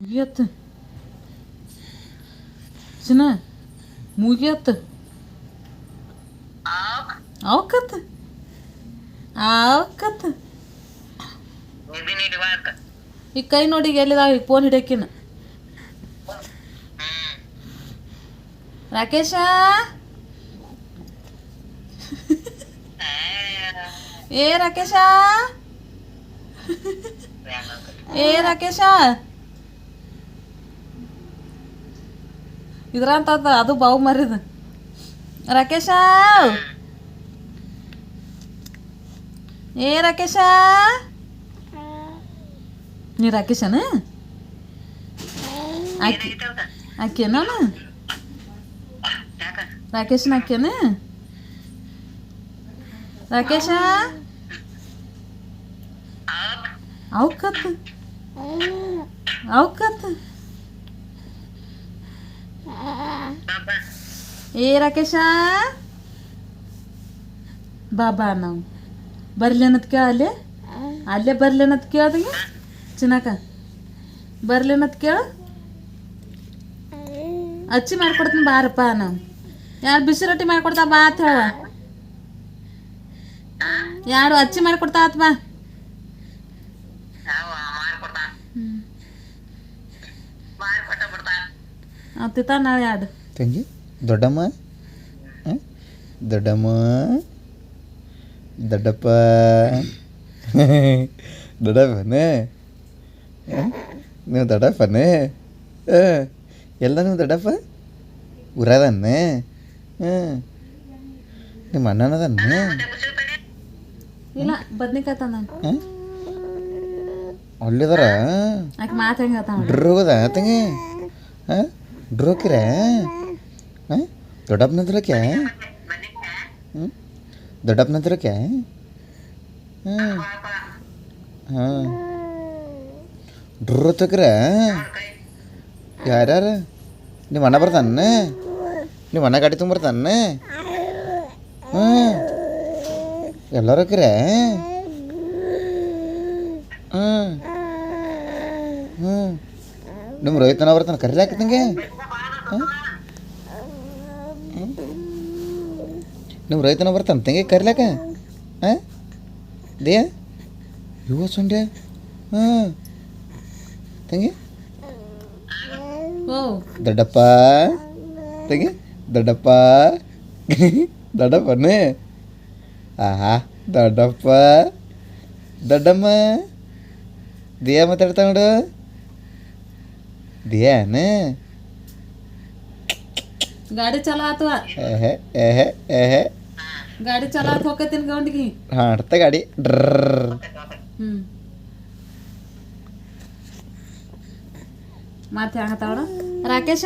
ಮುಗಿಯತ್ತ ಚಿನ್ನ ಮುಗಿಯತ್ತ ಅವಕತ್ತ ಅವಕತ್ತ ಈ ಕೈ ನೋಡಿ ಎಲ್ಲಿದಾವ ಈಗ ಫೋನ್ ಹಿಡಿಯಕಿನ ರಾಕೇಶ ಏ ರಾಕೇಶ ಏ ರಾಕೇಶ ಇದ್ರಂತ ಅದು ಬಾವು ಮರಿದ ರಾಕೇಶ ಏ ರಾಕೇಶ ನೀ ರಾಕೇಶನ ಆಕಿ ಆಕೇನ ರಾಕೇಶನ ಆಕೇನ ರಾಕೇಶ ಅವಕತ್ ಅವಕತ್ ಏ ರಾಕೇಶ ಬಾಬಾ ನಾವು ಬರ್ಲೇನತ್ ಕೇಳ ಅಲ್ಲೇ ಅಲ್ಲೇ ಬರ್ಲೇನತ್ ಕೇಳ್ದಂಗೆ ಚಿನ್ನಕ ಬರ್ಲೇನತ್ ಕೇಳ ಅಚ್ಚಿ ಮಾಡ್ಕೊಡ್ತೀನಿ ಬಾರಪ್ಪ ನಾವು ಯಾರು ಬಿಸಿ ರೊಟ್ಟಿ ಮಾಡ್ಕೊಡ್ತಾ ಬಾ ಅಂತ ಹೇಳ ಯಾರು ಅಚ್ಚಿ ಮಾಡ್ಕೊಡ್ತಾ ಆತ್ ಬಾ ತಿತ್ತ ನಾಳೆ ಯಾಡು ತಂಗಿ ದೊಡ್ಡಮ್ಮ ದೊಡ್ಡಮ್ಮ ದೊಡ್ಡಪ್ಪ ದೊಡ್ಡಪ್ಪನೇ ನೀವು ದೊಡ್ಡಪ್ಪನೇ ಎಲ್ಲ ನೀವು ದೊಡ್ಡಪ್ಪ ಊರದನ್ನೇ ನಿಮ್ಮ ಅಣ್ಣನದನ್ನೇ ಇಲ್ಲ ಬದ್ನಿಕಾಯಿ ತಂದ ಅಲ್ಲಿದಾರ ಆಕೆ ಮಾತು ಹೆಂಗೆ ಡ್ರೋಗದ ತಂಗಿ ಡ್ರೋಕಿರ ದೊಡ್ಡಪ್ಪನದ್ರಕ್ಕೆ ದೊಡ್ಡಪ್ಪನದ್ರಕ್ಕೆ ಹಾಂ ಡ್ರೋ ತಕ್ರ ಯಾರ್ಯಾರು ನಿಮ್ಮ ಅಣ್ಣ ಬರ್ತಾನೆ ನಿಮ್ಮ ಅಣ್ಣ ಗಾಡಿ ತುಂಬರ್ತಾನೆ ಎಲ್ಲರೂ ಹಾಕಿರೆ ನಿಮ್ಮ ರೋಹಿತನ ಬರ್ತಾನೆ ಕರೀಲಿ ಹಾಕಿದಂಗೆ ನಿಮ್ಮ ರೈತನ ಬರ್ತಾನೆ ತಂಗಿ ಕರಿಲಾಕ ದೇಯ ಇವ ಸುಂಡ್ಯ ತಂಗಿ ದೊಡ್ಡಪ್ಪ ತಂಗಿ ದೊಡ್ಡಪ್ಪ ದೊಡ್ಡಪ್ಪನೇ ಆಹಾ ದೊಡ್ಡಪ್ಪ ದೊಡ್ಡಮ್ಮ ದಿಯಾ ಮಾತಾಡ್ತಾ ನೋಡು ದಿಯಾನ ಗಾಡಿ ಚಲೋ ಆತವ ಗಾಡಿ ಚಲೋ ಆತ ಹೋಗತ್ತೀನಿ ಗೌಂಡಿಗೆ ಹಾಡ್ತ ಗಾಡಿ ಡ್ರರ್ ಮತ್ತೆ ಹಂಗತಾವಣ ರಾಕೇಶ